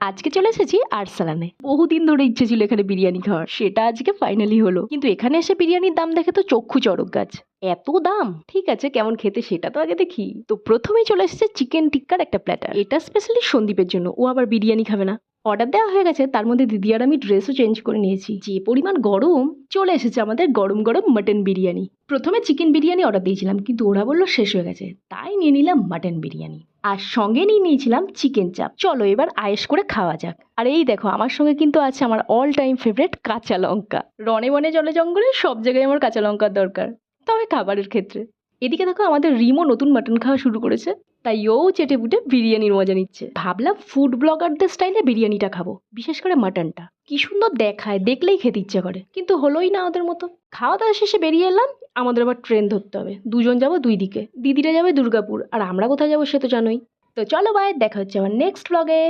আজকে চলে এসেছি আরসালানে। বহুদিন ধরে ইচ্ছে ছিল এখানে বিরিয়ানি খাওয়ার, সেটা আজকে ফাইনালি হলো। কিন্তু এখানে এসে বিরিয়ানির দাম দেখে তো চক্ষু চড়ক গাছ। এত দাম! ঠিক আছে, কেমন খেতে সেটা তো আগে দেখি। তো প্রথমেই চলে এসেছে চিকেন টিক্কার একটা প্ল্যাটার। এটা স্পেশালি সন্দীপের জন্য, ও আবার বিরিয়ানি খাবে না। অর্ডার দেওয়া হয়ে গেছে, তার মধ্যে দিদি আর আমি ড্রেসও চেঞ্জ করে নিয়েছি। যে পরিমাণ গরম, চলে এসেছে আমাদের গরম গরম মাটন বিরিয়ানি। প্রথমে চিকেন বিরিয়ানি অর্ডার দিয়েছিলাম, কিন্তু ওরা বললো শেষ হয়ে গেছে, তাই নিয়ে নিলাম মাটন বিরিয়ানি। আর সঙ্গে নিয়েছিলাম চিকেন চাপ। চলো এবার আয়েশ করে খাওয়া যাক। আর এই দেখো, আমার সঙ্গে কিন্তু আছে আমার অল টাইম ফেভারিট কাঁচা লঙ্কা। রনে বনে জলে জঙ্গলে সব জায়গায় আমার কাঁচা লঙ্কার দরকার, তবে খাবারের ক্ষেত্রে। এদিকে দেখো আমাদের রিমও নতুন মাটন খাওয়া শুরু করেছে, তাই ও চেটে পুটে বিরিয়ানির মজা নিচ্ছে। ভাবলাম ফুড ব্লগারদের স্টাইলে বিরিয়ানিটা খাবো, বিশেষ করে মাটনটা। কি সুন্দর দেখায়, দেখলেই খেতে ইচ্ছে করে, কিন্তু হলোই না ওদের মতো। খাওয়া দাওয়া শেষে বেরিয়ে এলাম, আমাদের আবার ট্রেন ধরতে হবে। দুজন যাবো দুই দিকে, দিদিরা যাবে দুর্গাপুর, আর আমরা কোথায় যাবো সে তো জানোই। তো চলো বাই, দেখা হচ্ছে আমার নেক্সট ব্লগে।